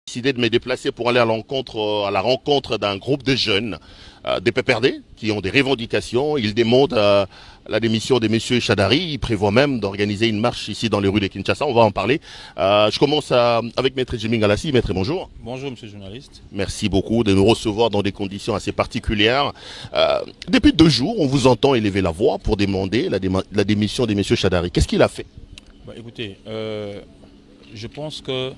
Décidé de me déplacer pour aller à la rencontre d'un groupe de jeunes, des PPRD, qui ont des revendications. Ils demandent la démission de M. Chadari. Ils prévoient même d'organiser une marche ici dans les rues de Kinshasa. On va en parler. Je commence avec Maître Jimmy Galassi. Maître, bonjour. Bonjour, monsieur le journaliste. Merci beaucoup de nous recevoir dans des conditions assez particulières. Depuis 2 jours, on vous entend élever la voix pour demander la démission de M. Chadari. Qu'est-ce qu'il a fait? Écoutez, je pense que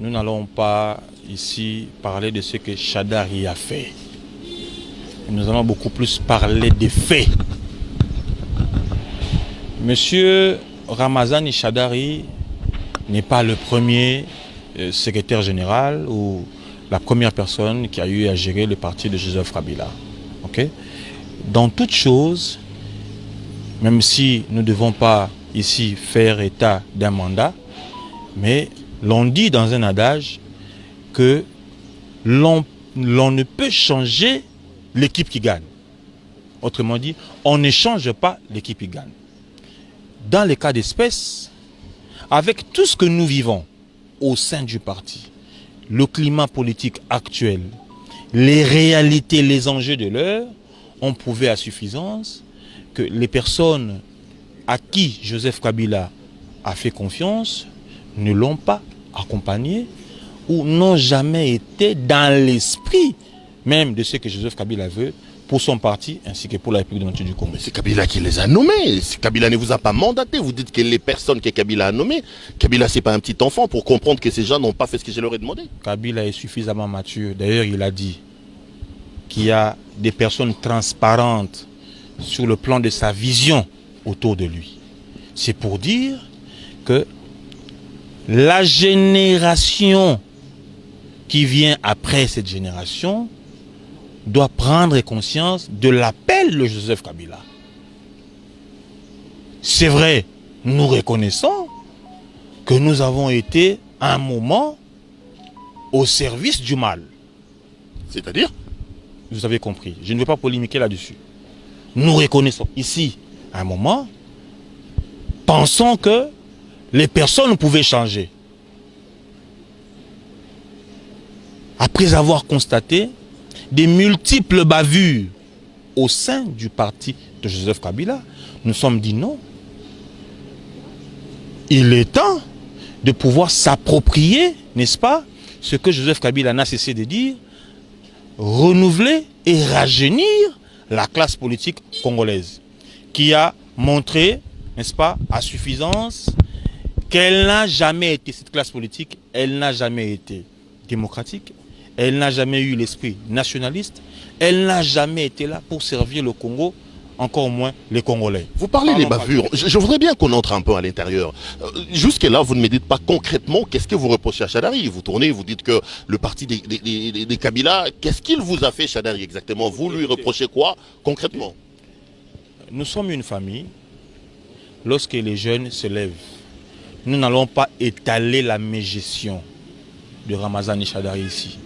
nous n'allons pas ici parler de ce que Chadari a fait. Nous allons beaucoup plus parler des faits. Monsieur Ramazani Chadari n'est pas le premier secrétaire général ou la première personne qui a eu à gérer le parti de Joseph Kabila. Okay? Dans toute chose, même si nous ne devons pas ici faire état d'un mandat, mais l'on dit dans un adage que l'on ne peut changer l'équipe qui gagne. Autrement dit, on ne change pas l'équipe qui gagne. Dans les cas d'espèce, avec tout ce que nous vivons au sein du parti, le climat politique actuel, les réalités, les enjeux de l'heure, on prouvait à suffisance que les personnes à qui Joseph Kabila a fait confiance ne l'ont pas accompagné ou n'ont jamais été dans l'esprit même de ce que Joseph Kabila veut pour son parti ainsi que pour la République démocratique du Congo. Mais c'est Kabila qui les a nommés. Kabila ne vous a pas mandaté. Vous dites que les personnes que Kabila a nommées, Kabila c'est pas un petit enfant pour comprendre que ces gens n'ont pas fait ce que je leur ai demandé. Kabila est suffisamment mature. D'ailleurs, il a dit qu'il y a des personnes transparentes sur le plan de sa vision autour de lui. C'est pour dire que la génération qui vient après cette génération doit prendre conscience de l'appel de Joseph Kabila. C'est vrai, nous reconnaissons que nous avons été à un moment au service du mal. C'est-à-dire? Vous avez compris, je ne vais pas polémiquer là-dessus. Nous reconnaissons ici, à un moment, pensons que les personnes pouvaient changer. Après avoir constaté des multiples bavures au sein du parti de Joseph Kabila, nous sommes dit non. Il est temps de pouvoir s'approprier, n'est-ce pas, ce que Joseph Kabila n'a cessé de dire, renouveler et rajeunir la classe politique congolaise, qui a montré, n'est-ce pas, à suffisance, qu'elle n'a jamais été, cette classe politique, elle n'a jamais été démocratique, elle n'a jamais eu l'esprit nationaliste, elle n'a jamais été là pour servir le Congo, encore moins les Congolais. Vous parlez des bavures, je voudrais bien qu'on entre un peu à l'intérieur. Jusque-là, vous ne me dites pas concrètement qu'est-ce que vous reprochez à Chadari. Vous tournez, vous dites que le parti des Kabila, qu'est-ce qu'il vous a fait Chadari exactement? Vous lui reprochez quoi concrètement? Nous sommes une famille, lorsque les jeunes se lèvent, nous n'allons pas étaler la mégestion de Ramazani Chadari ici.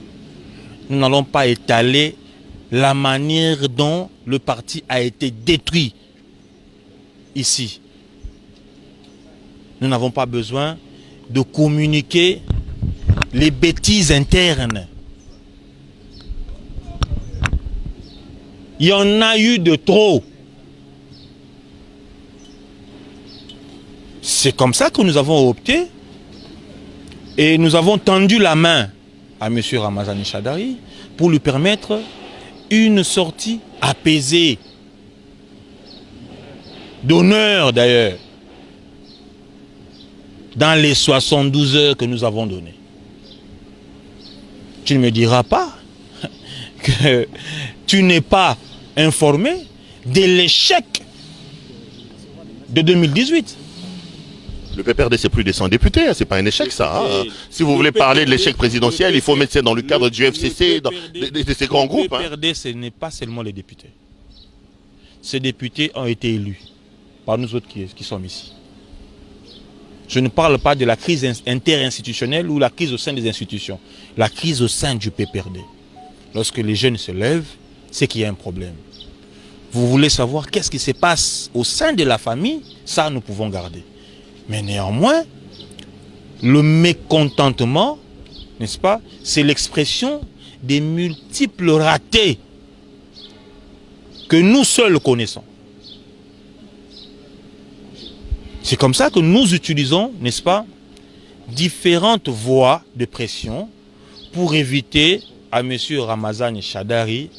Nous n'allons pas étaler la manière dont le parti a été détruit ici. Nous n'avons pas besoin de communiquer les bêtises internes. Il y en a eu de trop. C'est comme ça que nous avons opté et nous avons tendu la main à M. Ramazani Chadari pour lui permettre une sortie apaisée, d'honneur d'ailleurs, dans les 72 heures que nous avons données. Tu ne me diras pas que tu n'es pas informé de l'échec de 2018. Le PPRD, c'est plus de 100 députés, hein, c'est pas un échec ça. Hein. Si vous voulez parler de l'échec présidentiel, il faut mettre ça dans le cadre du FCC, de ces grands groupes. Le PPRD, ce n'est pas seulement les députés. Ces députés ont été élus par nous autres qui sommes ici. Je ne parle pas de la crise interinstitutionnelle ou la crise au sein des institutions. La crise au sein du PPRD. Lorsque les jeunes se lèvent, c'est qu'il y a un problème. Vous voulez savoir qu'est-ce qui se passe au sein de la famille? Ça, nous pouvons garder. Mais néanmoins, le mécontentement n'est-ce pas, c'est l'expression des multiples ratés que nous seuls connaissons. C'est comme ça que nous utilisons, n'est-ce pas, différentes voies de pression pour éviter à M. Ramazani Shadary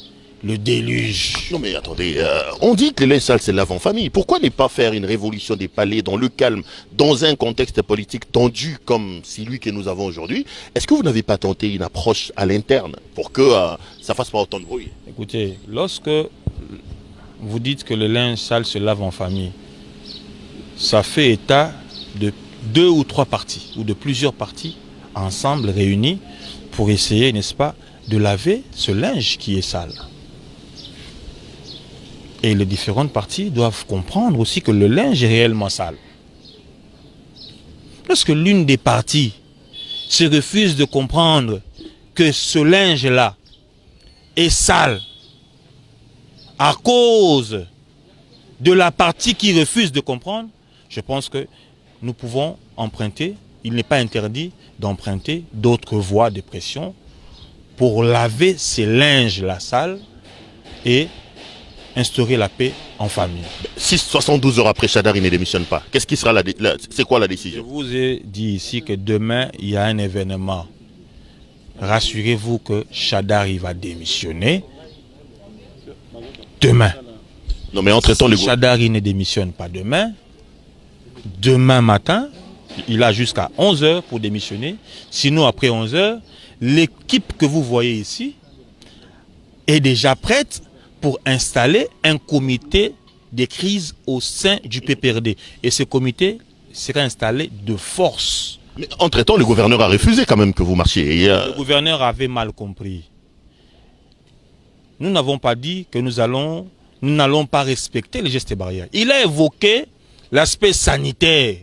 le déluge. Non mais attendez, on dit que les linges sales c'est l'avant-famille. Pourquoi ne pas faire une révolution des palais dans le calme, dans un contexte politique tendu comme celui que nous avons aujourd'hui? Est-ce que vous n'avez pas tenté une approche à l'interne pour que ça fasse pas autant de bruit? Écoutez, lorsque vous dites que le linge sale se lave en famille, ça fait état de 2 ou 3 parties, ou de plusieurs parties, ensemble réunies, pour essayer, n'est-ce pas, de laver ce linge qui est sale. Et les différentes parties doivent comprendre aussi que le linge est réellement sale. Lorsque l'une des parties se refuse de comprendre que ce linge-là est sale à cause de la partie qui refuse de comprendre, je pense que nous pouvons emprunter, il n'est pas interdit d'emprunter d'autres voies de pression pour laver ces linges-là sales et instaurer la paix en famille. Si 72 heures après Shadary ne démissionne pas, qu'est-ce qui sera c'est quoi la Je décision? vous ai dit ici que demain, il y a un événement. Rassurez-vous que Shadary va démissionner demain. Non mais entre-temps, Si Shadary ne démissionne pas demain matin, il a jusqu'à 11 h pour démissionner. Sinon, après 11 h, l'équipe que vous voyez ici est déjà prête pour installer un comité de crise au sein du PPRD. Et ce comité sera installé de force. Mais entre-temps, le gouverneur a refusé quand même que vous marchiez. Le gouverneur avait mal compris. Nous n'avons pas dit que nous n'allons pas respecter les gestes barrières. Il a évoqué l'aspect sanitaire.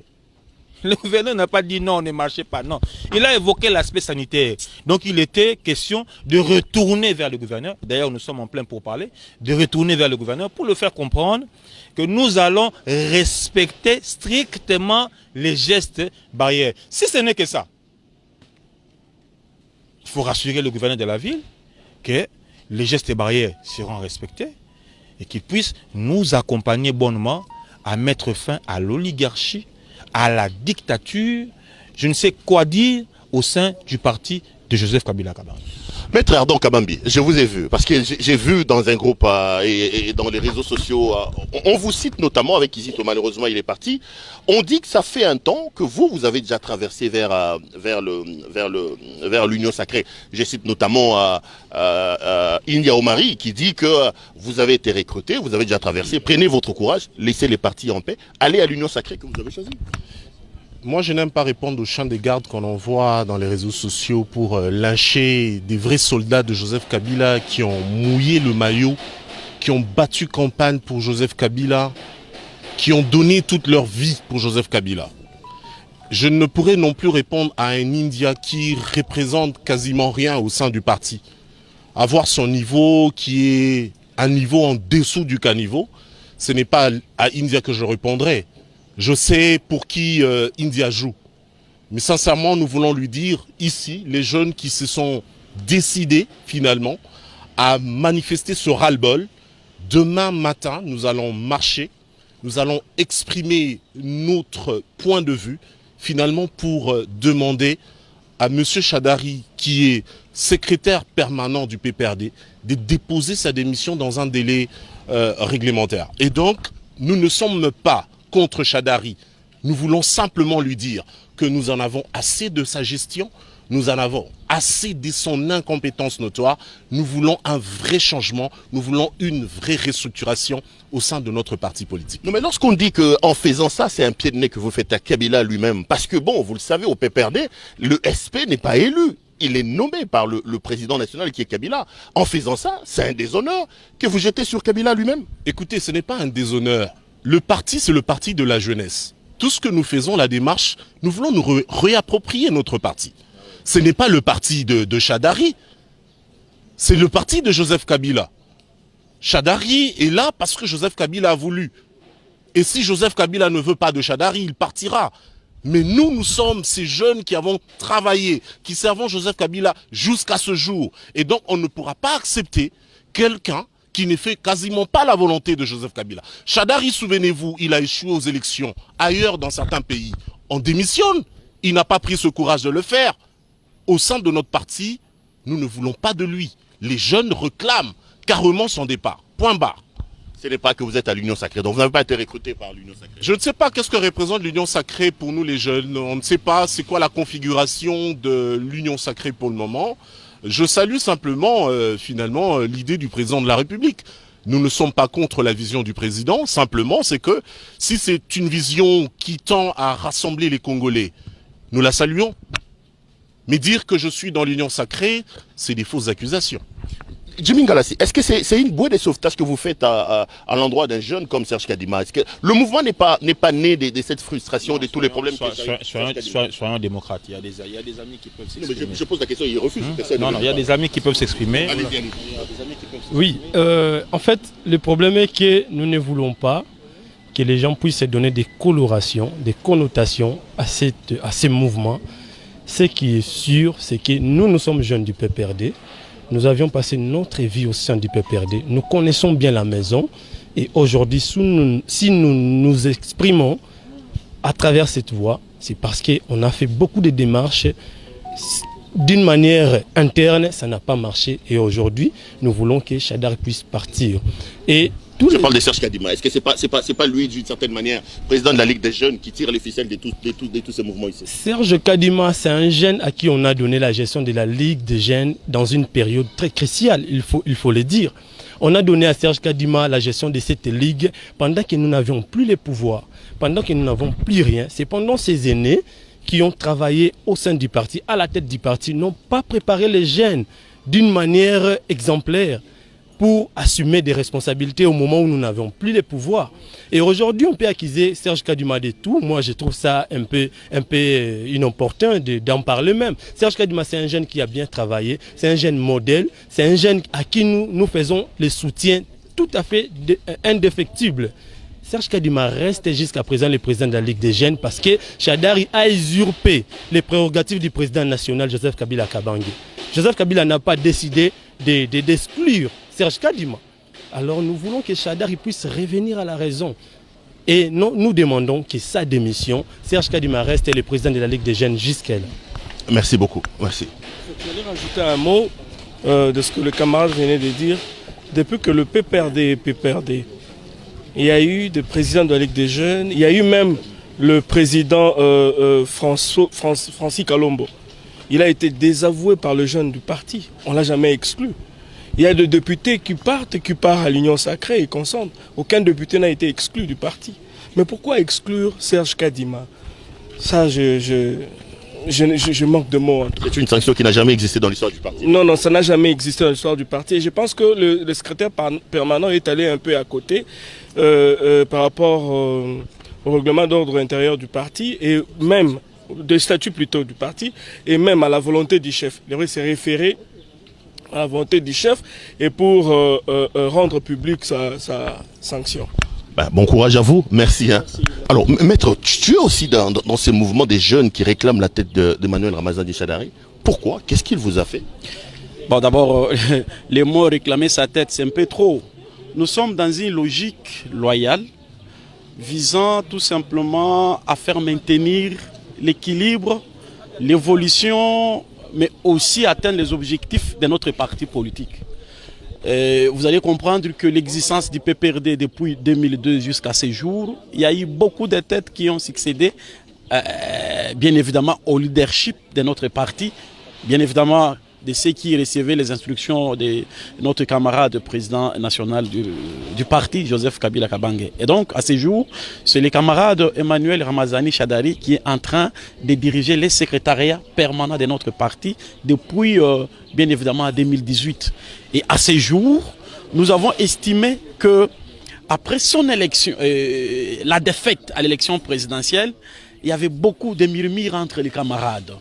Le gouverneur n'a pas dit non, ne marchez pas, non. Il a évoqué l'aspect sanitaire. Donc il était question de retourner vers le gouverneur. D'ailleurs, nous sommes en plein pour parler. De retourner vers le gouverneur pour le faire comprendre que nous allons respecter strictement les gestes barrières. Si ce n'est que ça, il faut rassurer le gouverneur de la ville que les gestes barrières seront respectés et qu'il puisse nous accompagner bonnement à mettre fin à l'oligarchie, à la dictature, je ne sais quoi dire au sein du parti de Joseph Kabila Kabange. Maître Ardon Kabambi, je vous ai vu, parce que j'ai vu dans un groupe et dans les réseaux sociaux, on vous cite notamment, avec Kizito, malheureusement il est parti, on dit que ça fait un temps que vous avez déjà traversé vers l'Union sacrée. Je cite notamment India Omari qui dit que vous avez été recruté, vous avez déjà traversé, prenez votre courage, laissez les partis en paix, allez à l'Union sacrée que vous avez choisie. Moi, je n'aime pas répondre aux chants de garde qu'on envoie dans les réseaux sociaux pour lyncher des vrais soldats de Joseph Kabila qui ont mouillé le maillot, qui ont battu campagne pour Joseph Kabila, qui ont donné toute leur vie pour Joseph Kabila. Je ne pourrais non plus répondre à un India qui représente quasiment rien au sein du parti. Avoir son niveau qui est un niveau en dessous du caniveau, ce n'est pas à India que je répondrai. Je sais pour qui India joue. Mais sincèrement, nous voulons lui dire ici, les jeunes qui se sont décidés finalement à manifester ce ras-le-bol, demain matin, nous allons marcher, nous allons exprimer notre point de vue finalement pour demander à M. Shadary, qui est secrétaire permanent du PPRD, de déposer sa démission dans un délai réglementaire. Et donc, nous ne sommes pas contre Shadary. Nous voulons simplement lui dire que nous en avons assez de sa gestion, nous en avons assez de son incompétence notoire. Nous voulons un vrai changement, nous voulons une vraie restructuration au sein de notre parti politique. Non mais lorsqu'on dit qu'en faisant ça, c'est un pied de nez que vous faites à Kabila lui-même, parce que bon, vous le savez, au PPRD, le SP n'est pas élu. Il est nommé par le président national qui est Kabila. En faisant ça, c'est un déshonneur que vous jetez sur Kabila lui-même. Écoutez, ce n'est pas un déshonneur. Le parti, c'est le parti de la jeunesse. Tout ce que nous faisons, la démarche, nous voulons nous réapproprier notre parti. Ce n'est pas le parti de Shadary, c'est le parti de Joseph Kabila. Shadary est là parce que Joseph Kabila a voulu. Et si Joseph Kabila ne veut pas de Shadary, il partira. Mais nous sommes ces jeunes qui avons travaillé, qui servons Joseph Kabila jusqu'à ce jour. Et donc, on ne pourra pas accepter quelqu'un qui ne fait quasiment pas la volonté de Joseph Kabila. Shadari, souvenez-vous, il a échoué aux élections ailleurs dans certains pays. On démissionne. Il n'a pas pris ce courage de le faire. Au sein de notre parti, nous ne voulons pas de lui. Les jeunes réclament carrément son départ. Point barre. Ce n'est pas que vous êtes à l'Union Sacrée, donc vous n'avez pas été recruté par l'Union Sacrée. Je ne sais pas qu'est-ce que représente l'Union Sacrée pour nous les jeunes. On ne sait pas c'est quoi la configuration de l'Union Sacrée pour le moment. Je salue simplement finalement l'idée du président de la République. Nous ne sommes pas contre la vision du président, simplement c'est que si c'est une vision qui tend à rassembler les Congolais, nous la saluons. Mais dire que je suis dans l'Union Sacrée, c'est des fausses accusations. Jimmy Ngalassi, est-ce que c'est une bouée de sauvetage que vous faites à l'endroit d'un jeune comme Serge Kadima? Est-ce que le mouvement n'est pas né de cette frustration, de tous les problèmes? Soyons démocrates. Il y a des amis qui peuvent s'exprimer. Je pose la question, il refuse. Non, il y a des amis qui peuvent s'exprimer. Oui, en fait, le problème est que nous ne voulons pas que les gens puissent donner des colorations, des connotations à ces mouvements. Ce qui est sûr, c'est que nous sommes jeunes du PPRD. Nous avions passé notre vie au sein du PPRD. Nous connaissons bien la maison. Et aujourd'hui, si nous nous exprimons à travers cette voie, c'est parce qu'on a fait beaucoup de démarches. D'une manière interne, ça n'a pas marché. Et aujourd'hui, nous voulons que Shadari puisse partir. Et je parle de Serge Kadima. Est-ce que c'est pas lui, d'une certaine manière, président de la Ligue des jeunes, qui tire les ficelles de tous ces mouvements ici? Serge Kadima, c'est un jeune à qui on a donné la gestion de la Ligue des jeunes dans une période très cruciale, il faut le dire. On a donné à Serge Kadima la gestion de cette ligue pendant que nous n'avions plus les pouvoirs, pendant que nous n'avons plus rien. C'est pendant ces aînés qui ont travaillé au sein du parti, à la tête du parti, n'ont pas préparé les jeunes d'une manière exemplaire pour assumer des responsabilités au moment où nous n'avions plus les pouvoirs. Et aujourd'hui, on peut accuser Serge Kadima de tout. Moi, je trouve ça un peu inopportun d'en parler même. Serge Kadima, c'est un jeune qui a bien travaillé, c'est un jeune modèle, c'est un jeune à qui nous faisons le soutien tout à fait indéfectible. Serge Kadima reste jusqu'à présent le président de la Ligue des jeunes parce que Shadari a usurpé les prérogatives du président national Joseph Kabila Kabange. Joseph Kabila n'a pas décidé d'exclure Serge Kadima. Alors nous voulons que Shadari puisse revenir à la raison. Et nous demandons que sa démission, Serge Kadima reste le président de la Ligue des jeunes jusqu'à là. Merci beaucoup. Merci. Je voulais rajouter un mot de ce que le camarade venait de dire. Depuis que le PPRD est PPRD, il y a eu des présidents de la Ligue des jeunes, il y a eu même le président Francis Kalombo. Il a été désavoué par le jeune du parti. On ne l'a jamais exclu. Il y a des députés qui partent à l'Union Sacrée et consentent. Aucun député n'a été exclu du parti. Mais pourquoi exclure Serge Kadima? Ça, je manque de mots. C'est une sanction qui n'a jamais existé dans l'histoire du parti. Non, ça n'a jamais existé dans l'histoire du parti. Et je pense que le secrétaire permanent est allé un peu à côté par rapport au règlement d'ordre intérieur du parti et même de statut plutôt du parti et même à la volonté du chef. Il devrait se référer à la volonté du chef et pour rendre public sa sanction. Bon courage à vous, merci. Merci. Alors, maître, tu es aussi dans ce mouvement des jeunes qui réclament la tête de Manuel Ramazani Shadari. Pourquoi? Qu'est-ce qu'il vous a fait? Bon, d'abord, les mots réclamer sa tête, c'est un peu trop. Nous sommes dans une logique loyale visant tout simplement à faire maintenir l'équilibre, l'évolution, mais aussi atteindre les objectifs de notre parti politique. Vous allez comprendre que l'existence du PPRD depuis 2002 jusqu'à ces jours, il y a eu beaucoup de têtes qui ont succédé, bien évidemment, au leadership de notre parti, bien évidemment de ceux qui recevaient les instructions de notre camarade président national du parti, Joseph Kabila Kabange. Et donc, à ce jour, c'est le camarade Emmanuel Ramazani Shadari qui est en train de diriger les secrétariats permanents de notre parti depuis, bien évidemment, 2018. Et à ce jour, nous avons estimé que après son élection, la défaite à l'élection présidentielle, il y avait beaucoup de murmures entre les camarades.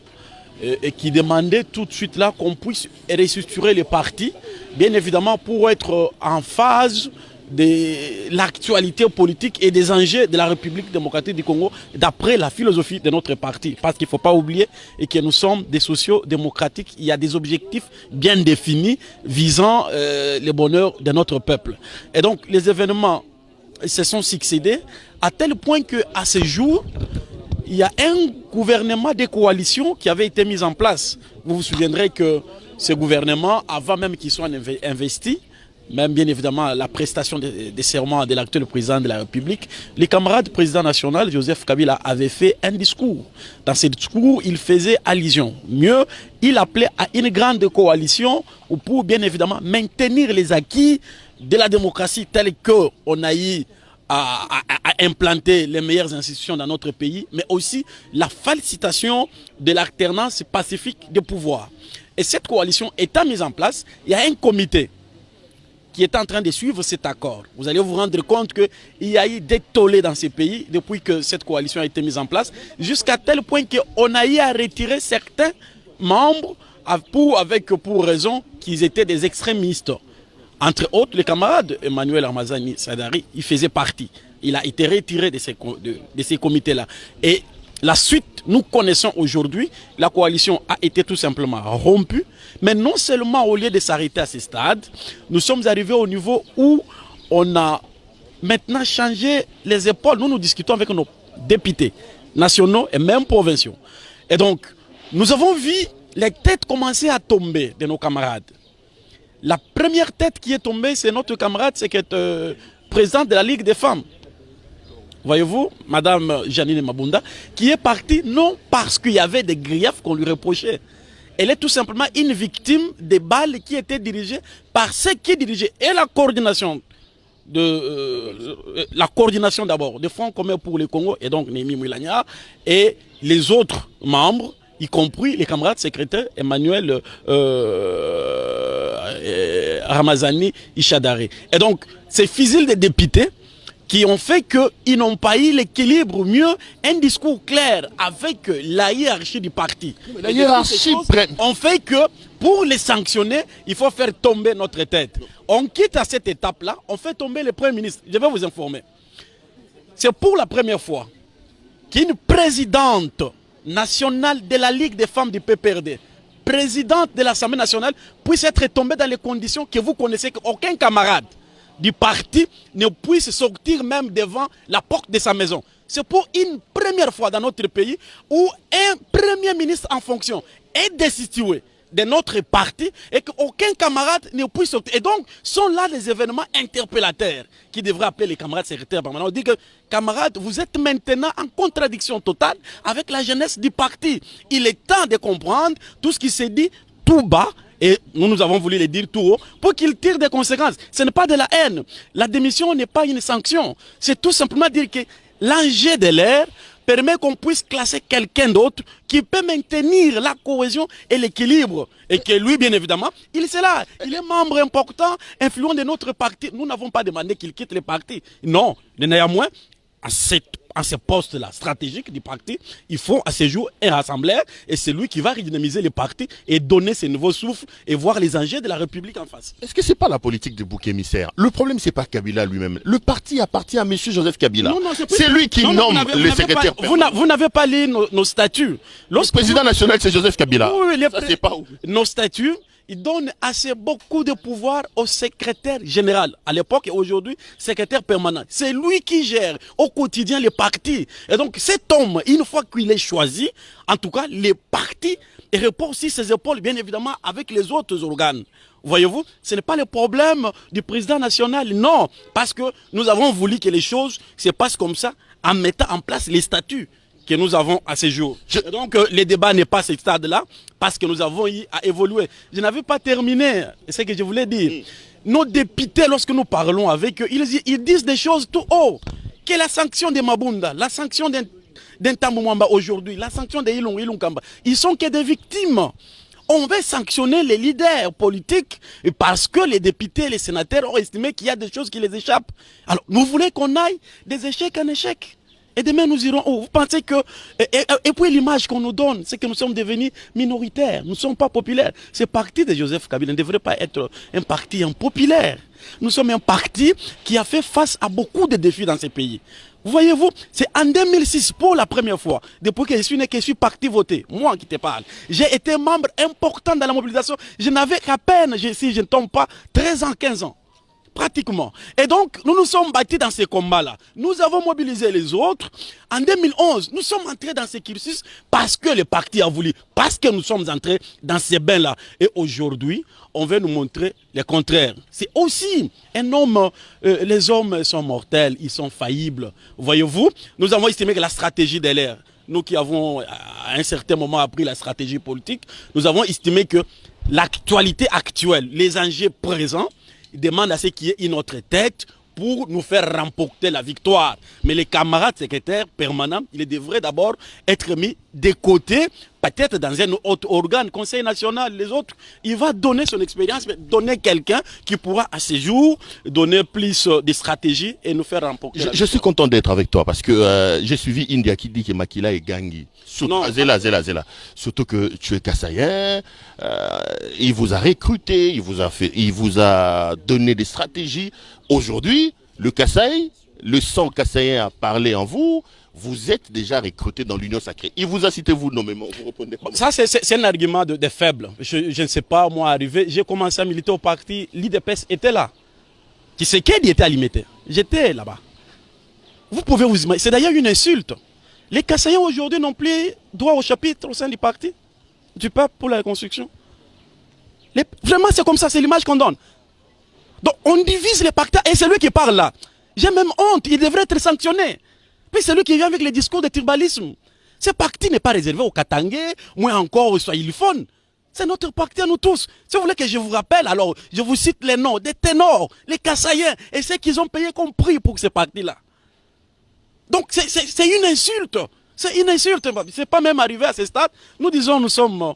Et qui demandait tout de suite là qu'on puisse restructurer les partis, bien évidemment pour être en phase de l'actualité politique et des enjeux de la République démocratique du Congo d'après la philosophie de notre parti. Parce qu'il ne faut pas oublier que nous sommes des sociaux-démocratiques. Il y a des objectifs bien définis visant le bonheur de notre peuple. Et donc les événements se sont succédés à tel point qu'à ce jour, il y a un gouvernement de coalition qui avait été mis en place. Vous vous souviendrez que ce gouvernement, avant même qu'il soit investi, même bien évidemment la prestation des serments de l'actuel président de la République, les camarades président national, Joseph Kabila, avait fait un discours. Dans ce discours, il faisait allusion. Mieux, il appelait à une grande coalition pour bien évidemment maintenir les acquis de la démocratie telle qu'on a eu à implanter les meilleures institutions dans notre pays, mais aussi la facilitation de l'alternance pacifique des pouvoirs. Et cette coalition étant mise en place, il y a un comité qui est en train de suivre cet accord. Vous allez vous rendre compte qu'il y a eu des tollés dans ces pays depuis que cette coalition a été mise en place, jusqu'à tel point qu'on a eu à retirer certains membres pour raison qu'ils étaient des extrémistes. Entre autres, le camarade Emmanuel Ramazani Shadari, il faisait partie. Il a été retiré de ces comités-là. Et la suite, nous connaissons aujourd'hui, la coalition a été tout simplement rompue. Mais non seulement au lieu de s'arrêter à ce stade, nous sommes arrivés au niveau où on a maintenant changé les épaules. Nous discutons avec nos députés nationaux et même provinciaux. Et donc, nous avons vu les têtes commencer à tomber de nos camarades. La première tête qui est tombée, c'est notre camarade, c'est présidente de la Ligue des femmes. Voyez-vous, Madame Janine Mabunda, qui est partie non parce qu'il y avait des griefs qu'on lui reprochait. Elle est tout simplement une victime des balles qui étaient dirigées par ceux qui dirigeaient et la coordination d'abord de Front commun pour le Congo et donc Némi Moulania et les autres membres, y compris les camarades secrétaires Emmanuel Ramazani Ishadari. Et donc, ces fusils de députés qui ont fait qu'ils n'ont pas eu l'équilibre, mieux un discours clair avec la hiérarchie du parti. La hiérarchie ont fait que pour les sanctionner, il faut faire tomber notre tête. On quitte à cette étape-là, on fait tomber le Premier ministre. Je vais vous informer. C'est pour la première fois qu'une présidente nationale de la Ligue des femmes du PPRD, présidente de l'Assemblée nationale, puisse être tombée dans les conditions que vous connaissez, qu'aucun camarade du parti ne puisse sortir même devant la porte de sa maison. C'est pour une première fois dans notre pays où un premier ministre en fonction est destitué de notre parti et qu'aucun camarade ne puisse sortir. Et donc, sont là les événements interpellateurs qui devraient appeler les camarades secrétaires permanents. On dit que, camarades, vous êtes maintenant en contradiction totale avec la jeunesse du parti. Il est temps de comprendre tout ce qui s'est dit tout bas. Et nous avons voulu le dire tout haut pour qu'il tire des conséquences. Ce n'est pas de la haine. La démission n'est pas une sanction. C'est tout simplement dire que l'enjeu de l'air permet qu'on puisse classer quelqu'un d'autre qui peut maintenir la cohésion et l'équilibre. Et que lui, bien évidemment, il est là. Il est membre important, influent de notre parti. Nous n'avons pas demandé qu'il quitte le parti. Non, néanmoins, à ce poste-là stratégique du parti, il faut à ce jour un rassemblaire et c'est lui qui va redynamiser le parti et donner ses nouveaux souffles et voir les enjeux de la République en face. Est-ce que c'est pas la politique du bouc émissaire? Le problème, c'est pas Kabila lui-même. Le parti appartient à M. Joseph Kabila. C'est lui qui nomme le secrétaire. Vous n'avez pas lu nos statuts. Le président national, c'est Joseph Kabila. Oui, ça, c'est pas où. Nos statuts, il donne assez beaucoup de pouvoir au secrétaire général. À l'époque et aujourd'hui, secrétaire permanent. C'est lui qui gère au quotidien les partis. Et donc cet homme, une fois qu'il est choisi, en tout cas, les partis, il repose aussi ses épaules, bien évidemment, avec les autres organes. Voyez-vous, ce n'est pas le problème du président national, non. Parce que nous avons voulu que les choses se passent comme ça, en mettant en place les statuts que nous avons à ce jour. Donc, le débat n'est pas à ce stade-là, parce que nous avons eu à évoluer. Je n'avais pas terminé ce que je voulais dire. Nos députés, lorsque nous parlons avec eux, ils disent des choses tout haut. Que la sanction de Mabunda, la sanction d'un Tambouamba aujourd'hui, la sanction de Ilung Kamba, ils sont que des victimes. On veut sanctionner les leaders politiques parce que les députés et les sénateurs ont estimé qu'il y a des choses qui les échappent. Alors, nous voulons qu'on aille des échecs en échecs. Et demain, nous irons où? Vous pensez que... Et puis l'image qu'on nous donne, c'est que nous sommes devenus minoritaires. Nous ne sommes pas populaires. Ce parti de Joseph Kabila ne devrait pas être un parti impopulaire. Nous sommes un parti qui a fait face à beaucoup de défis dans ce pays. Voyez-vous, c'est en 2006, pour la première fois, depuis que je suis né, que je suis parti voter, moi qui te parle, j'ai été membre important dans la mobilisation. Je n'avais qu'à peine, si je ne tombe pas, 13 ans, 15 ans. Pratiquement. Et donc, nous nous sommes battus dans ces combats-là. Nous avons mobilisé les autres. En 2011, nous sommes entrés dans ce cursus parce que le parti a voulu, parce que nous sommes entrés dans ces bains-là. Et aujourd'hui, on veut nous montrer le contraire. C'est aussi un homme, les hommes sont mortels, ils sont faillibles. Voyez-vous, nous avons estimé que la stratégie de l'air, nous qui avons à un certain moment appris la stratégie politique, nous avons estimé que l'actualité actuelle, les enjeux présents, demande à ce qu'il y ait une autre tête pour nous faire remporter la victoire. Mais les camarades secrétaires permanents, ils devraient d'abord être mis de côté, peut-être dans un autre organe, Conseil national, les autres. Il va donner son expérience, mais donner quelqu'un qui pourra à ce jour donner plus de stratégie et nous faire remporter la victoire. Je suis content d'être avec toi parce que j'ai suivi India qui dit que Makila est Gangi. Zéla. Surtout que tu es Kassaïen, il vous a recruté, il vous a donné des stratégies. Aujourd'hui, le Kasaï, le sang kassaïen a parlé en vous. Vous êtes déjà recruté dans l'Union sacrée. Il vous a cité vous nommément. Vous répondez pas. Ça, c'est un argument de faible. Je ne sais pas, moi, arrivé. J'ai commencé à militer au parti. L'IDPS était là. Qui sait qu'il était alimentaire. J'étais là-bas. Vous pouvez vous imaginer. C'est d'ailleurs une insulte. Les Kassaïens aujourd'hui n'ont plus droit au chapitre au sein du parti du peuple pour la reconstruction. Vraiment, c'est comme ça. C'est l'image qu'on donne. Donc, on divise les partis. Et c'est lui qui parle là. J'ai même honte. Il devrait être sanctionné. Puis c'est lui qui vient avec les discours de tribalisme. Ce parti n'est pas réservé aux Katangais, moins encore aux Swahiliphones. C'est notre parti à nous tous. Si vous voulez que je vous rappelle, alors je vous cite les noms des ténors, les Kassaïens et ceux qu'ils ont payé comme prix pour ce parti-là. Donc c'est une insulte. C'est une insulte. C'est pas même arrivé à ce stade. Nous disons nous sommes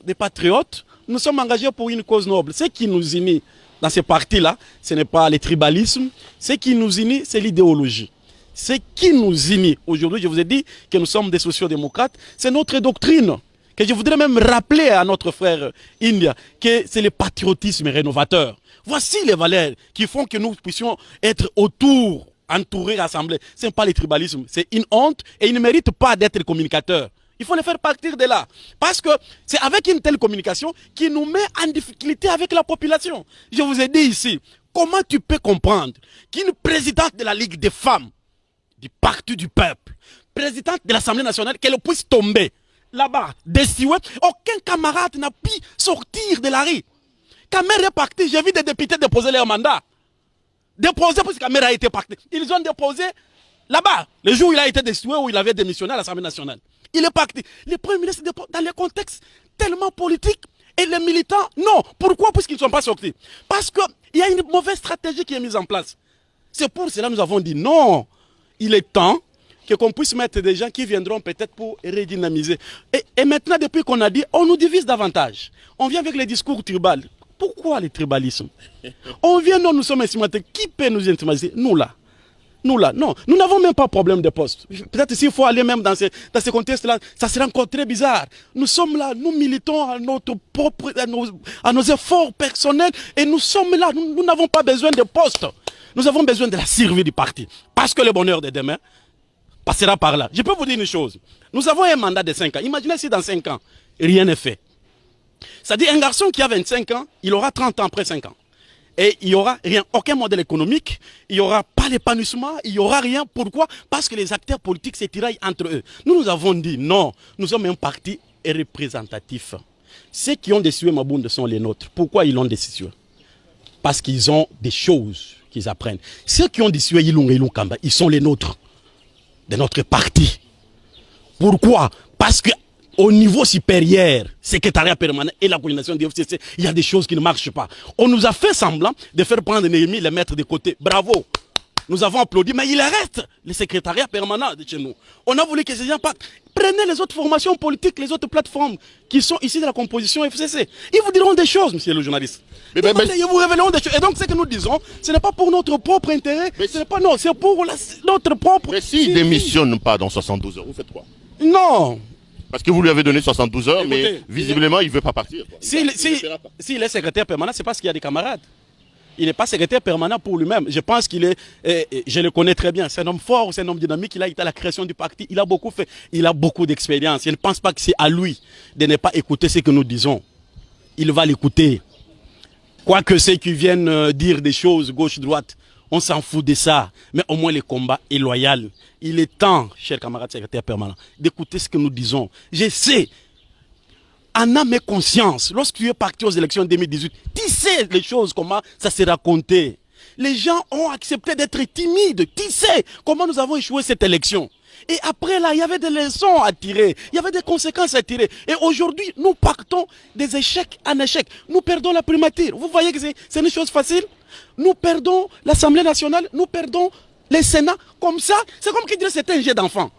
des patriotes. Nous sommes engagés pour une cause noble. Ce qui nous unit dans ce parti-là, ce n'est pas le tribalisme. Ce qui nous unit, c'est l'idéologie. Ce qui nous unit aujourd'hui, je vous ai dit que nous sommes des sociodémocrates, c'est notre doctrine. Que je voudrais même rappeler à notre frère India que c'est le patriotisme rénovateur. Voici les valeurs qui font que nous puissions être autour, entourés, rassemblés. Ce n'est pas le tribalisme, c'est une honte et ils ne méritent pas d'être communicateurs. Il faut les faire partir de là. Parce que c'est avec une telle communication qui nous met en difficulté avec la population. Je vous ai dit ici, comment tu peux comprendre qu'une présidente de la Ligue des femmes, du parti du peuple, présidente de l'Assemblée nationale, qu'elle puisse tomber là-bas, destituée, aucun camarade n'a pu sortir de la rue. Kamer est parti, j'ai vu des députés déposer leur mandat. Déposer parce que Kamer a été parti. Ils ont déposé là-bas, le jour où il a été destitué, où il avait démissionné à l'Assemblée nationale. Il est parti. Le Premier ministre, dans les contextes tellement politiques, et les militants, non. Pourquoi? Puisqu'ils ne sont pas sortis. Parce qu'il y a une mauvaise stratégie qui est mise en place. C'est pour cela que nous avons dit non. Il est temps qu'on puisse mettre des gens qui viendront peut-être pour redynamiser. Et maintenant, depuis qu'on a dit, on nous divise davantage. On vient avec les discours tribaux. Pourquoi le tribalisme? On vient, nous sommes instrumentés. Qui peut nous instrumentaliser? Nous là. Nous là, non. Nous n'avons même pas de problème de poste. Peut-être s'il faut aller même dans ces contextes-là, ça sera encore très bizarre. Nous sommes là, nous militons à notre propre, à nos efforts personnels et nous sommes là. Nous n'avons pas besoin de postes. Nous avons besoin de la survie du parti. Parce que le bonheur de demain passera par là. Je peux vous dire une chose. Nous avons un mandat de 5 ans. Imaginez si dans 5 ans, rien n'est fait. C'est-à-dire un garçon qui a 25 ans, il aura 30 ans après 5 ans. Et il n'y aura rien, aucun modèle économique, il n'y aura pas l'épanouissement, il n'y aura rien. Pourquoi? Parce que les acteurs politiques se tiraillent entre eux. Nous avons dit non, nous sommes un parti représentatif. Ceux qui ont déçu Mabunda sont les nôtres. Pourquoi ils l'ont déçu? Parce qu'ils ont des choses qu'ils apprennent. Ceux qui ont déçu Ilunga Kamba, ils sont les nôtres, de notre parti. Pourquoi? Parce que au niveau supérieur, secrétariat permanent et la coordination des FCC, il y a des choses qui ne marchent pas. On nous a fait semblant de faire prendre Néhémie, les mettre de côté. Bravo. Nous avons applaudi, mais il reste le secrétariat permanent de chez nous. On a voulu que ces gens partent. Prenez les autres formations politiques, les autres plateformes qui sont ici de la composition FCC. Ils vous diront des choses, monsieur le journaliste. Ils vous révéleront des choses. Et donc, ce que nous disons, ce n'est pas pour notre propre intérêt, ce n'est pas non, c'est pour notre propre... Mais s'il ne démissionne pas dans 72 heures, vous faites quoi? Non. Parce que vous lui avez donné 72 heures, Écoutez, mais visiblement, il ne veut pas partir. S'il est secrétaire permanent, c'est parce qu'il y a des camarades. Il n'est pas secrétaire permanent pour lui-même. Je pense qu'il est, je le connais très bien, c'est un homme fort, c'est un homme dynamique, il a été à la création du parti, il a beaucoup fait, il a beaucoup d'expérience. Je ne pense pas que c'est à lui de ne pas écouter ce que nous disons. Il va l'écouter. Quoique ceux qui viennent dire des choses gauche-droite, on s'en fout de ça. Mais au moins le combat est loyal. Il est temps, chers camarades secrétaires permanents, d'écouter ce que nous disons. Je sais, en âme et conscience, lorsque tu es parti aux élections en 2018, tu sais les choses, comment ça s'est raconté. Les gens ont accepté d'être timides. Tu sais comment nous avons échoué cette élection. Et après là, il y avait des leçons à tirer, il y avait des conséquences à tirer. Et aujourd'hui, nous partons des échecs en échecs. Nous perdons la primature. Vous voyez que c'est une chose facile. Nous perdons l'Assemblée nationale, nous perdons les Sénats. Comme ça, c'est comme qui dirait c'était un jeu d'enfant.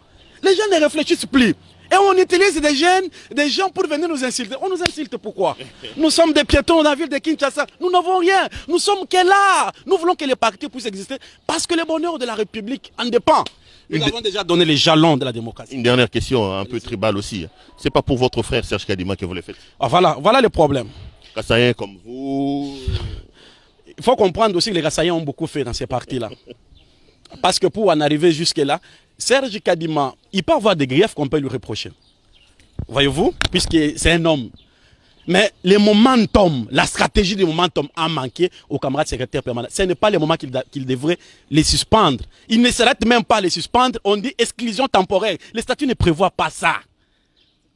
Les gens ne réfléchissent plus. Et on utilise des gens pour venir nous insulter. On nous insulte pourquoi? Nous sommes des piétons dans la ville de Kinshasa. Nous n'avons rien. Nous sommes que là. Nous voulons que les partis puissent exister parce que le bonheur de la République en dépend. Nous avons déjà donné les jalons de la démocratie. Une dernière question, un peu tribale aussi. C'est pas pour votre frère Serge Kadima que vous le faites. Ah, voilà le problème. Kassaïen comme vous. Il faut comprendre aussi que les Kassaïens ont beaucoup fait dans ces partis-là. Parce que pour en arriver jusque-là, Serge Kadima, il peut avoir des griefs qu'on peut lui reprocher. Voyez-vous, puisque c'est un homme. Mais le momentum, la stratégie du momentum a manqué aux camarades secrétaires permanents. Ce n'est pas le moment qu'il devrait les suspendre. Il ne s'arrête même pas à les suspendre. On dit exclusion temporaire. Le statut ne prévoit pas ça.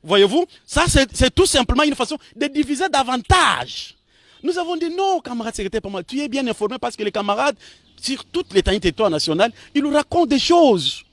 Voyez-vous, ça c'est tout simplement une façon de diviser davantage. Nous avons dit non, camarades secrétaires permanents, tu es bien informé parce que les camarades, sur toute l'étendue du territoire national, ils nous racontent des choses.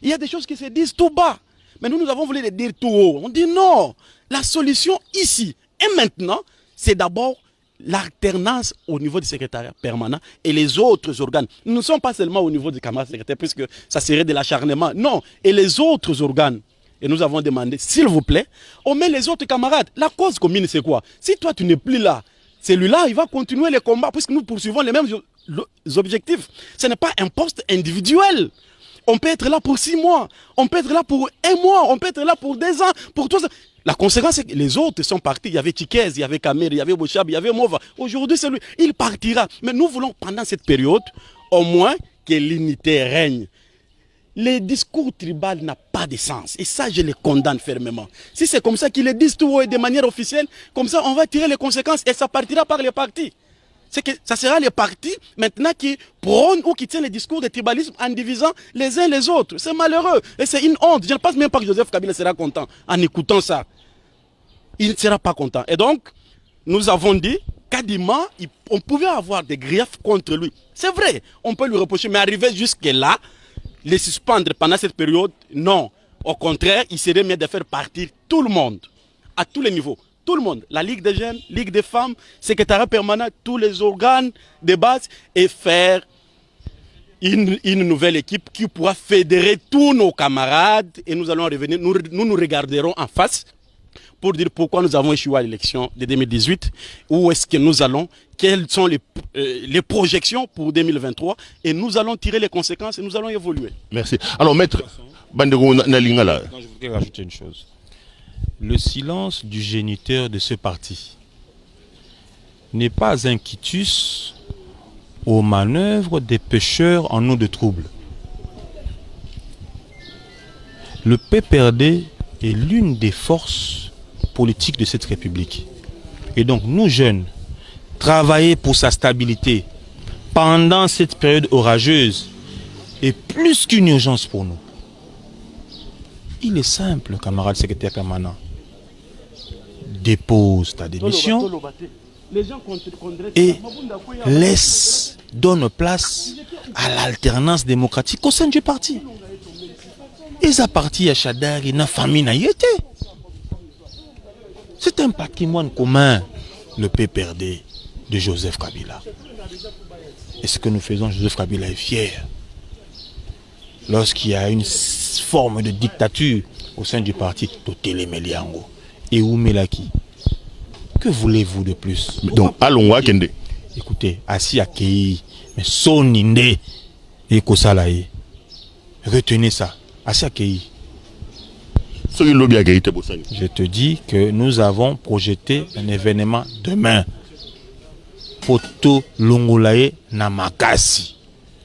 Il y a des choses qui se disent tout bas. Mais nous avons voulu les dire tout haut. On dit non. La solution ici et maintenant, c'est d'abord l'alternance au niveau du secrétariat permanent et les autres organes. Nous ne sommes pas seulement au niveau du camarade secrétaire, puisque ça serait de l'acharnement. Non. Et les autres organes. Et nous avons demandé, s'il vous plaît, on met les autres camarades. La cause commune, c'est quoi? Si toi, tu n'es plus là, celui-là, il va continuer les combats, puisque nous poursuivons les mêmes objectifs. Ce n'est pas un poste individuel. On peut être là pour 6 mois, on peut être là pour 1 mois, on peut être là pour 2 ans, pour 2 ans. La conséquence, c'est que les autres sont partis. Il y avait Tikez, il y avait Kamer, il y avait Bouchab, il y avait Mova. Aujourd'hui, c'est lui. Il partira. Mais nous voulons, pendant cette période, au moins que l'unité règne. Les discours tribaux n'ont pas de sens. Et ça, je les condamne fermement. Si c'est comme ça qu'ils le disent tout haut et de manière officielle, comme ça, on va tirer les conséquences et ça partira par les partis. C'est que ça sera les partis maintenant qui prônent ou qui tiennent les discours de tribalisme en divisant les uns les autres. C'est malheureux et c'est une honte. Je ne pense même pas que Joseph Kabila sera content en écoutant ça. Il ne sera pas content. Et donc, nous avons dit, Kadima, on pouvait avoir des griefs contre lui. C'est vrai, on peut lui reprocher, mais arriver jusque-là, les suspendre pendant cette période, non. Au contraire, il serait mieux de faire partir tout le monde, à tous les niveaux. Tout le monde, la Ligue des jeunes, Ligue des femmes, secrétariat permanent, tous les organes de base et faire une nouvelle équipe qui pourra fédérer tous nos camarades et nous allons revenir, nous regarderons en face pour dire pourquoi nous avons échoué à l'élection de 2018, où est-ce que nous allons, quelles sont les projections pour 2023 et nous allons tirer les conséquences et nous allons évoluer. Merci. Alors, maître Bandego Nalingala. Je voudrais rajouter une chose. Le silence du géniteur de ce parti n'est pas un quitus aux manœuvres des pêcheurs en eau de trouble. Le PPRD est l'une des forces politiques de cette République. Et donc nous jeunes, travailler pour sa stabilité pendant cette période orageuse est plus qu'une urgence pour nous. Il est simple, camarade secrétaire permanent. Dépose ta démission et donne place à l'alternance démocratique au sein du parti. Et ça parti à Chadari, na famille n'a été. C'est un patrimoine commun, le PPRD. de Joseph Kabila. Et ce que nous faisons, Joseph Kabila est fier. Lorsqu'il y a une forme de dictature au sein du parti Totele Meliango et Oumelaki, que voulez-vous de plus? Donc, allons à Kende. Écoutez, assis à Kei, mais Soninde et Kosalae. Retenez ça, assis à Kei. Je te dis que nous avons projeté un événement demain. Poto Longolae Namakasi.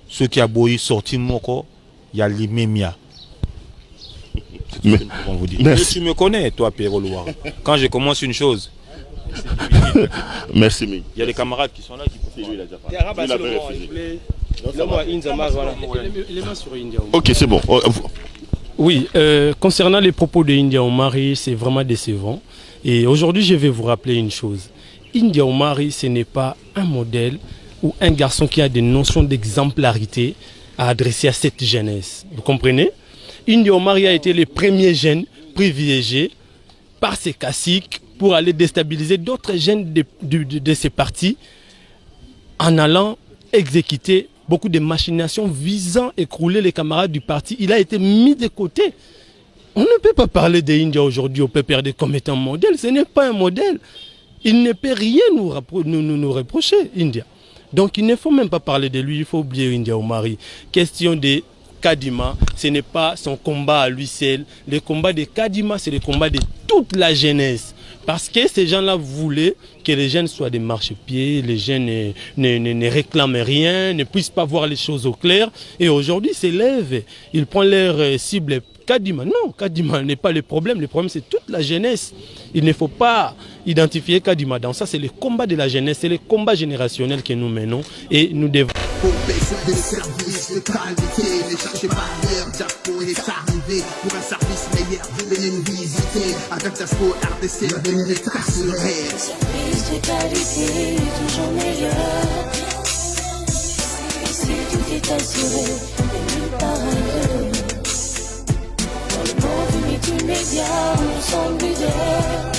Ceux qui a boyi sorti moko, ya limemia. Vous dire. Mais tu me connais, toi, Pierre Loire. Quand je commence une chose, merci. Il y a des camarades qui sont là qui Ok, c'est bon. Oui, concernant les propos de India Omari, c'est vraiment décevant. Et aujourd'hui, je vais vous rappeler une chose. India Omari, ce n'est pas un modèle ou un garçon qui a des notions d'exemplarité à adresser à cette jeunesse. Vous comprenez? India Omari a été le premier jeune privilégié par ses caciques pour aller déstabiliser d'autres jeunes de ces partis en allant exécuter beaucoup de machinations visant à écrouler les camarades du parti. Il a été mis de côté. On ne peut pas parler d'India aujourd'hui au PPRD comme étant un modèle. Ce n'est pas un modèle. Il ne peut rien nous reprocher, India. Donc il ne faut même pas parler de lui, il faut oublier India Omari. Question de Kadima, ce n'est pas son combat à lui seul. Le combat de Kadima, c'est le combat de toute la jeunesse. Parce que ces gens-là voulaient que les jeunes soient des marchepieds, les jeunes ne réclament rien, ne puissent pas voir les choses au clair. Et aujourd'hui, s'élèvent, ils prennent leur cible Kadima. Non, Kadima n'est pas le problème c'est toute la jeunesse. Il ne faut pas identifier Kadima dans ça, c'est le combat de la jeunesse, c'est le combat générationnel que nous menons et nous devons... Pour baisser des services de qualité, ne cherchez pas ailleurs, Jaco est arrivé pour un service meilleur, venez nous visiter, avec Jaco RDC, venez les traceurs. Service de qualité, toujours meilleur, ici tout est assuré, et nulle part ailleurs. Dans le monde multimédia, nous sommes leaders.